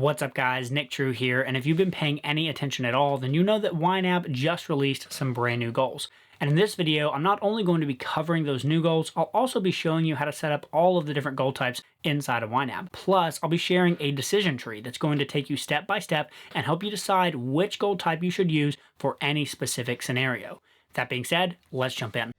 What's up guys, Nick True here, and if you've been paying any attention at all, then you know that YNAB just released some brand new goals. And in this video, I'm not only going to be covering those new goals, I'll also be showing you how to set up all of the different goal types inside of YNAB. Plus, I'll be sharing a decision tree that's going to take you step by step and help you decide which goal type you should use for any specific scenario. That being said, let's jump in.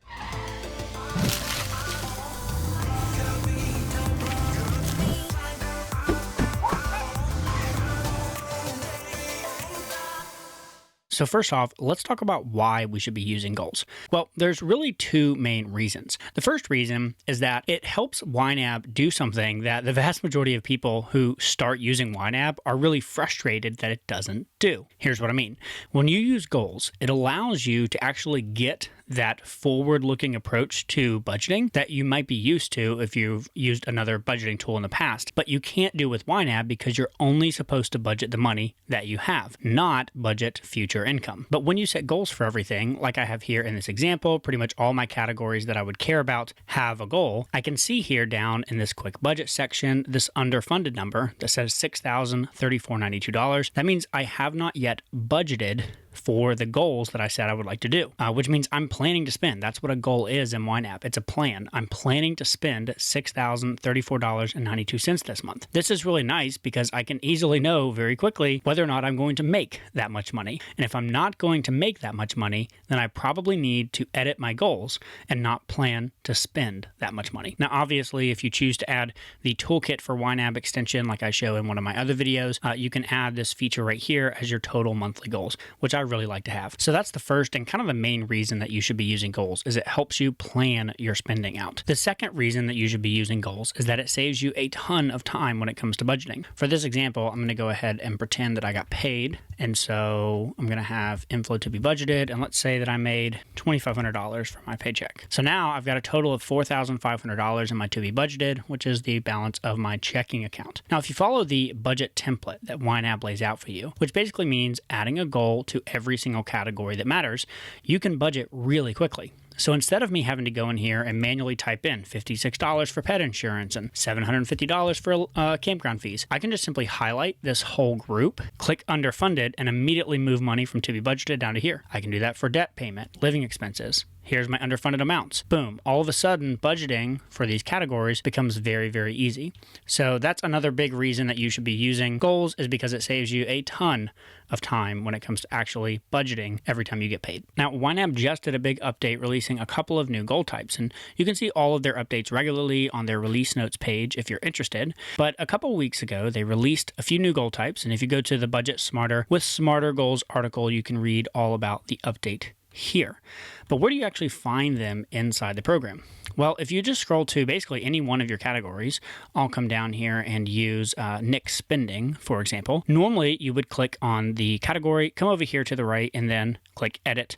So first off, let's talk about why we should be using goals. Well, there's really two main reasons. The first reason is that it helps YNAB do something that the vast majority of people who start using YNAB are really frustrated that it doesn't do. Here's what I mean. When you use goals, it allows you to actually get that forward-looking approach to budgeting that you might be used to if you've used another budgeting tool in the past, but you can't do with YNAB because you're only supposed to budget the money that you have, not budget future income. But when you set goals for everything, like I have here in this example, pretty much all my categories that I would care about have a goal. I can see here down in this quick budget section, this underfunded number that says $6,034.92. That means I have not yet budgeted for the goals that I said I would like to do, which means I'm planning to spend. That's what a goal is in YNAB. It's a plan. I'm planning to spend $6,034.92 this month. This is really nice because I can easily know very quickly whether or not I'm going to make that much money. And if I'm not going to make that much money, then I probably need to edit my goals and not plan to spend that much money. Now, obviously, if you choose to add the toolkit for YNAB extension, like I show in one of my other videos, you can add this feature right here as your total monthly goals, which I really like to have. So that's the first and kind of the main reason that you should be using goals is it helps you plan your spending out. The second reason that you should be using goals is that it saves you a ton of time when it comes to budgeting. For this example, I'm going to go ahead and pretend that I got paid. And so I'm going to have inflow to be budgeted. And let's say that I made $2,500 for my paycheck. So now I've got a total of $4,500 in my to be budgeted, which is the balance of my checking account. Now, if you follow the budget template that YNAB lays out for you, which basically means adding a goal to every single category that matters, you can budget really quickly. So instead of me having to go in here and manually type in $56 for pet insurance and $750 for campground fees, I can just simply highlight this whole group, click underfunded, and immediately move money from to be budgeted down to here. I can do that for debt payment, living expenses. Here's my underfunded amounts. Boom. All of a sudden, budgeting for these categories becomes very, very easy. So that's another big reason that you should be using goals is because it saves you a ton of time when it comes to actually budgeting every time you get paid. Now, YNAB just did a big update releasing a couple of new goal types, and you can see all of their updates regularly on their release notes page if you're interested. But a couple of weeks ago, they released a few new goal types, and if you go to the Budget Smarter with Smarter Goals article, you can read all about the update here. But where do you actually find them inside the program? Well, if you just scroll to basically any one of your categories, I'll come down here and use Nick Spending, for example. Normally, you would click on the category, come over here to the right, and then click Edit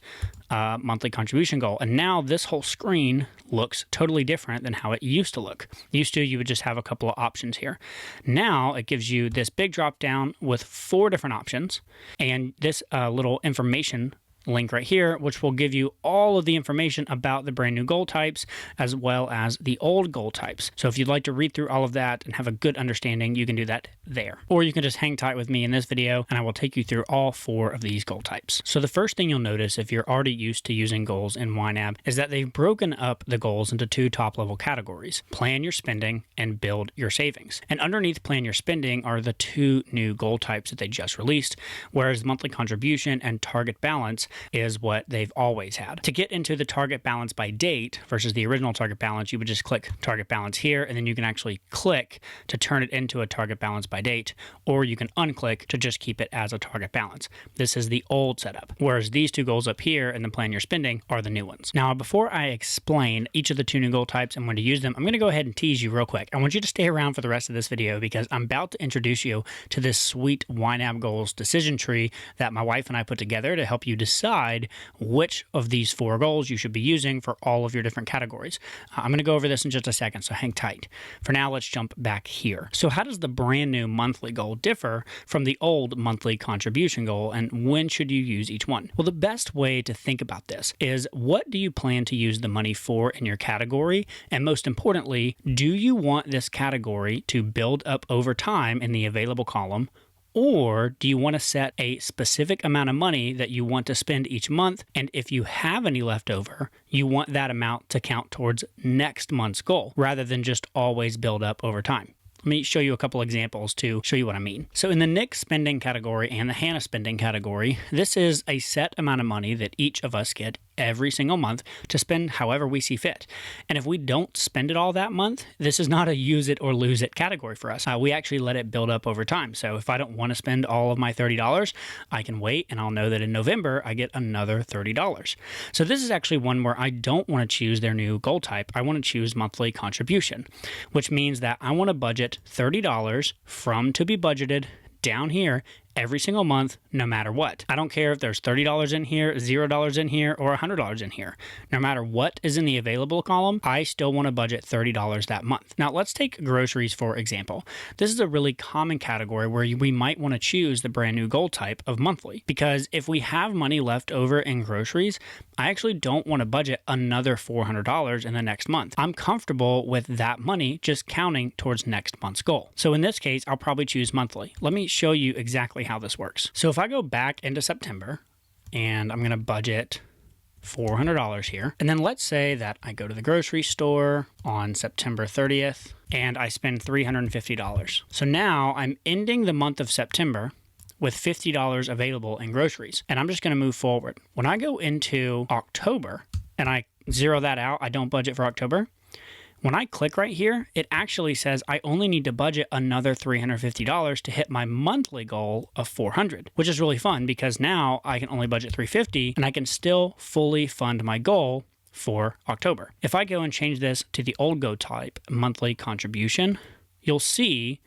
Monthly Contribution Goal. And now this whole screen looks totally different than how it used to look. Used to, you would just have a couple of options here. Now, it gives you this big drop down with 4 different options, and this little information link right here, which will give you all of the information about the brand new goal types as well as the old goal types. So if you'd like to read through all of that and have a good understanding, you can do that there. Or you can just hang tight with me in this video and I will take you through all 4 of these goal types. So the first thing you'll notice if you're already used to using goals in YNAB is that they've broken up the goals into 2 top-level categories: plan your spending and build your savings. And underneath plan your spending are the 2 new goal types that they just released, whereas monthly contribution and target balance is what they've always had. To get into the target balance by date versus the original target balance, you would just click target balance here, and then you can actually click to turn it into a target balance by date, or you can unclick to just keep it as a target balance. This is the old setup, whereas these 2 goals up here and then plan your spending are the new ones. Now, before I explain each of the 2 new goal types and when to use them, I'm going to go ahead and tease you real quick. I want you to stay around for the rest of this video because I'm about to introduce you to this sweet YNAB goals decision tree that my wife and I put together to help you decide which of these 4 goals you should be using for all of your different categories. I'm going to go over this in just a second, so hang tight. For now, let's jump back here. So how does the brand new monthly goal differ from the old monthly contribution goal, and when should you use each one? Well, the best way to think about this is, what do you plan to use the money for in your category? And most importantly, do you want this category to build up over time in the available column, Or do you want to set a specific amount of money that you want to spend each month? And if you have any left over, you want that amount to count towards next month's goal rather than just always build up over time. Let me show you a couple examples to show you what I mean. So in the Nick spending category and the Hannah spending category, this is a set amount of money that each of us get every single month to spend however we see fit. And if we don't spend it all that month, this is not a use it or lose it category for us. We actually let it build up over time. So if I don't want to spend all of my $30, I can wait and I'll know that in November I get another $30. So this is actually one where I don't want to choose their new goal type. I want to choose monthly contribution, which means that I want to budget $30 from to be budgeted down here every single month, no matter what. I don't care if there's $30 in here, $0 in here, or $100 in here. No matter what is in the available column, I still want to budget $30 that month. Now, let's take groceries, for example. This is a really common category where we might want to choose the brand new goal type of monthly, because if we have money left over in groceries, I actually don't want to budget another $400 in the next month. I'm comfortable with that money just counting towards next month's goal. So in this case, I'll probably choose monthly. Let me show you exactly how this works. So if I go back into September and I'm going to budget $400 here, and then let's say that I go to the grocery store on September 30th and I spend $350. So now I'm ending the month of September with $50 available in groceries, and I'm just going to move forward. When I go into October and I zero that out, I don't budget for October. When I click right here, it actually says I only need to budget another $350 to hit my monthly goal of $400, which is really fun because now I can only budget $350 and I can still fully fund my goal for October. If I go and change this to the old go type, monthly contribution, you'll see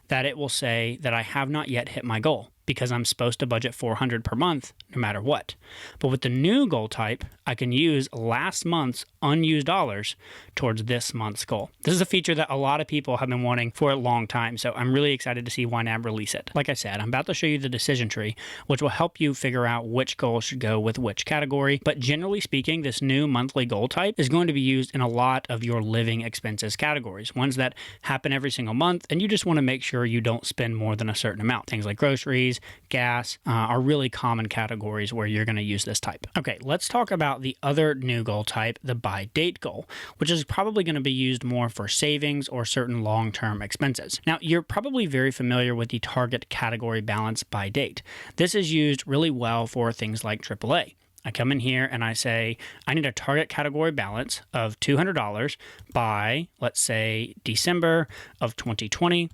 that it will say that I have not yet hit my goal because I'm supposed to budget $400 per month no matter what. But with the new goal type, I can use last month's unused dollars towards this month's goal. This is a feature that a lot of people have been wanting for a long time, so I'm really excited to see YNAB release it. Like I said, I'm about to show you the decision tree, which will help you figure out which goal should go with which category. But generally speaking, this new monthly goal type is going to be used in a lot of your living expenses categories, ones that happen every single month, and you just want to make sure you don't spend more than a certain amount. Things like groceries, gas are really common categories where you're going to use this type. Okay, let's talk about the other new goal type, the by date goal, which is probably going to be used more for savings or certain long-term expenses. Now, you're probably very familiar with the target category balance by date. This is used really well for things like AAA. I come in here and I say, I need a target category balance of $200 by, let's say, December of 2020.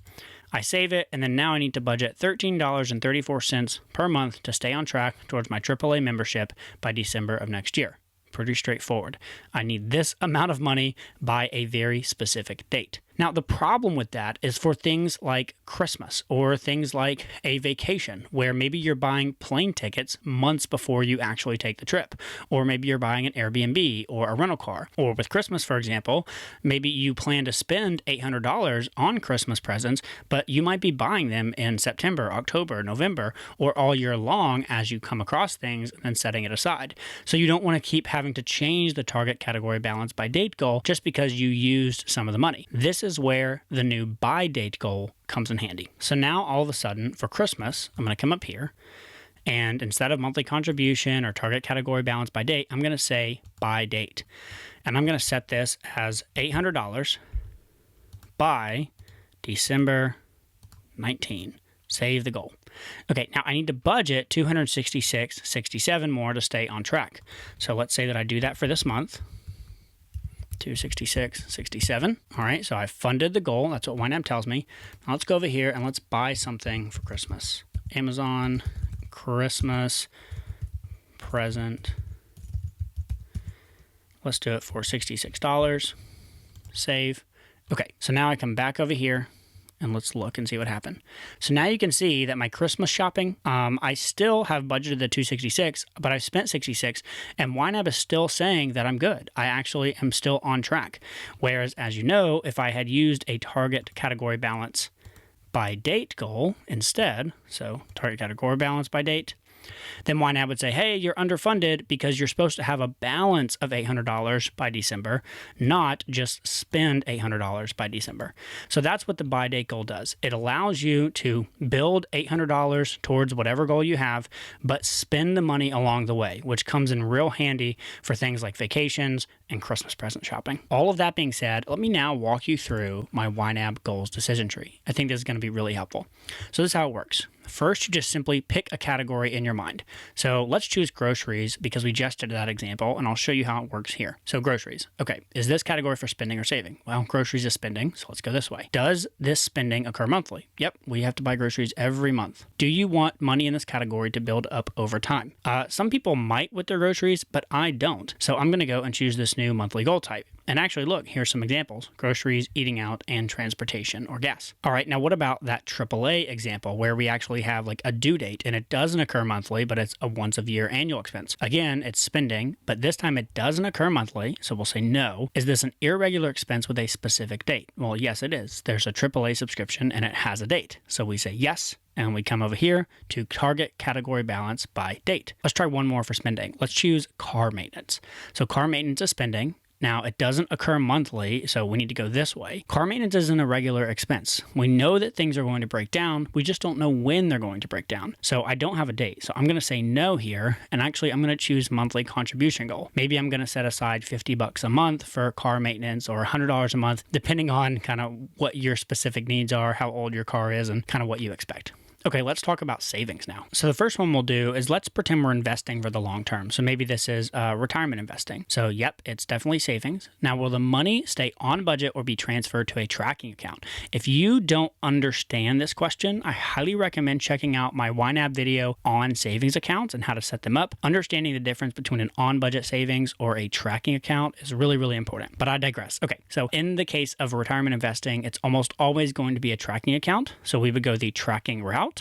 I save it, and then now I need to budget $13.34 per month to stay on track towards my AAA membership by December of next year. Pretty straightforward. I need this amount of money by a very specific date. Now, the problem with that is for things like Christmas or things like a vacation where maybe you're buying plane tickets months before you actually take the trip, or maybe you're buying an Airbnb or a rental car. Or with Christmas, for example, maybe you plan to spend $800 on Christmas presents, but you might be buying them in September, October, November, or all year long as you come across things and then setting it aside. So you don't want to keep having to change the target category balance by date goal just because you used some of the money. This is where the new by date goal comes in handy. So now all of a sudden for Christmas, I'm going to come up here and instead of monthly contribution or target category balance by date, I'm going to say by date. And I'm going to set this as $800 by December 19. Save the goal. Okay, now I need to budget $266.67 more to stay on track. So let's say that I do that for this month. $266.67. All right, so I funded the goal. That's what YNAB tells me. Now let's go over here and let's buy something for Christmas. Amazon Christmas present. Let's do it for $66. Save. Okay, so now I come back over here and let's look and see what happened. So now you can see that my Christmas shopping, I still have budgeted the $266, but I've spent $66, and YNAB is still saying that I'm good. I actually am still on track. Whereas, as you know, if I had used a target category balance by date goal instead, so target category balance by date, Then YNAB would say, hey, you're underfunded because you're supposed to have a balance of $800 by December, not just spend $800 by December. So that's what the by date goal does. It allows you to build $800 towards whatever goal you have, but spend the money along the way, which comes in real handy for things like vacations and Christmas present shopping. All of that being said, let me now walk you through my YNAB goals decision tree. I think this is going to be really helpful. So this is how it works. First, you just simply pick a category in your mind. So let's choose groceries because we just did that example, and I'll show you how it works here. So groceries. Okay, is this category for spending or saving? Well, groceries is spending, so let's go this way. Does this spending occur monthly? Yep, we have to buy groceries every month. Do you want money in this category to build up over time? Some people might with their groceries, but I don't. So I'm going to go and choose this new monthly goal type. And actually, look, here's some examples: groceries, eating out, and transportation or gas. All right, now what about that AAA example where we actually have like a due date and it doesn't occur monthly, but it's a once a year annual expense? Again, it's spending, but this time it doesn't occur monthly, so we'll say no. Is this an irregular expense with a specific date? Well, yes, it is. There's a AAA subscription and it has a date. So we say yes. And we come over here to target category balance by date. Let's try one more for spending. Let's choose car maintenance. So car maintenance is spending. Now, it doesn't occur monthly, so we need to go this way. Car maintenance isn't a regular expense. We know that things are going to break down. We just don't know when they're going to break down. So I don't have a date. So I'm going to say no here. And actually, I'm going to choose monthly contribution goal. Maybe I'm going to set aside $50 a month for car maintenance or $100 a month, depending on kind of what your specific needs are, how old your car is, and kind of what you expect. Okay, let's talk about savings now. So the first one we'll do is let's pretend we're investing for the long term. So maybe this is retirement investing. So yep, it's definitely savings. Now, will the money stay on budget or be transferred to a tracking account? If you don't understand this question, I highly recommend checking out my YNAB video on savings accounts and how to set them up. Understanding the difference between an on-budget savings or a tracking account is really, really important. But I digress. Okay, so in the case of retirement investing, it's almost always going to be a tracking account. So we would go the tracking route.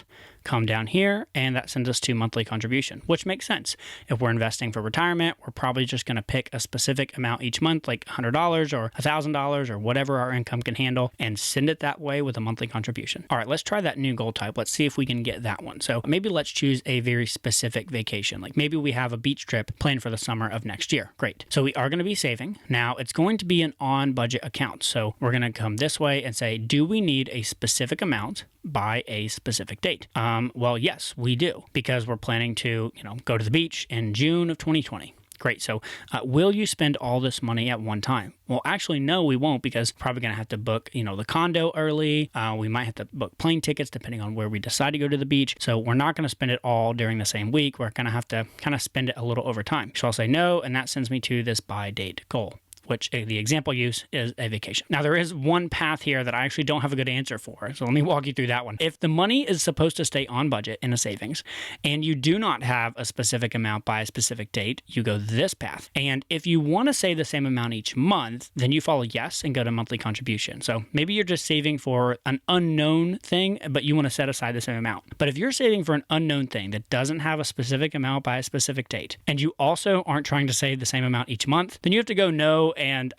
Come down here, and that sends us to monthly contribution, which makes sense. If we're investing for retirement, we're probably just going to pick a specific amount each month, like $100 or $1,000 or whatever our income can handle, and send it that way with a monthly contribution. All right, let's try that new goal type. Let's see if we can get that one. So maybe let's choose a very specific vacation. Like maybe we have a beach trip planned for the summer of next year. Great. So we are going to be saving. Now it's going to be an on-budget account. So we're going to come this way and say, do we need a specific amount by a specific date? Well, yes, we do, because we're planning to, go to the beach in June of 2020. Great. So will you spend all this money at one time? Well, actually, no, we won't, because we're probably going to have to book, the condo early. We might have to book plane tickets depending on where we decide to go to the beach. So we're not going to spend it all during the same week. We're going to have to kind of spend it a little over time. So I'll say no, and that sends me to this by date goal, which the example use is a vacation. Now, there is one path here that I actually don't have a good answer for, so let me walk you through that one. If the money is supposed to stay on budget in a savings, and you do not have a specific amount by a specific date, you go this path. And if you want to save the same amount each month, then you follow yes and go to monthly contribution. So maybe you're just saving for an unknown thing, but you want to set aside the same amount. But if you're saving for an unknown thing that doesn't have a specific amount by a specific date, and you also aren't trying to save the same amount each month, then you have to go no, and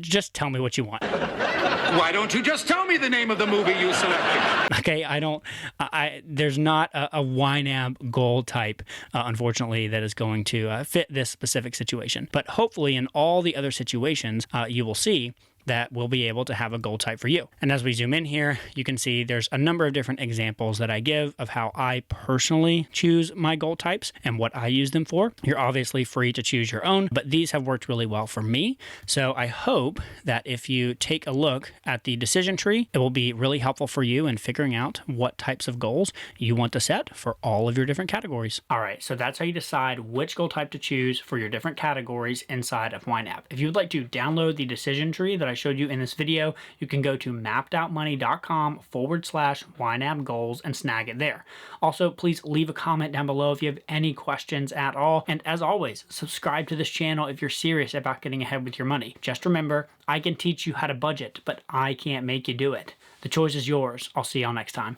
just tell me what you want. Why don't you just tell me the name of the movie you selected? Okay, there's not a YNAB goal type, unfortunately, that is going to fit this specific situation. But hopefully in all the other situations, you will see that we'll be able to have a goal type for you. And as we zoom in here, you can see there's a number of different examples that I give of how I personally choose my goal types and what I use them for. You're obviously free to choose your own, but these have worked really well for me. So I hope that if you take a look at the decision tree, it will be really helpful for you in figuring out what types of goals you want to set for all of your different categories. All right, so that's how you decide which goal type to choose for your different categories inside of YNAB. If you would like to download the decision tree that I showed you in this video, you can go to mapped.money.com/YNAB goals and snag it there. Also, please leave a comment down below if you have any questions at all. And as always, subscribe to this channel if you're serious about getting ahead with your money. Just remember, I can teach you how to budget, but I can't make you do it. The choice is yours. I'll see y'all next time.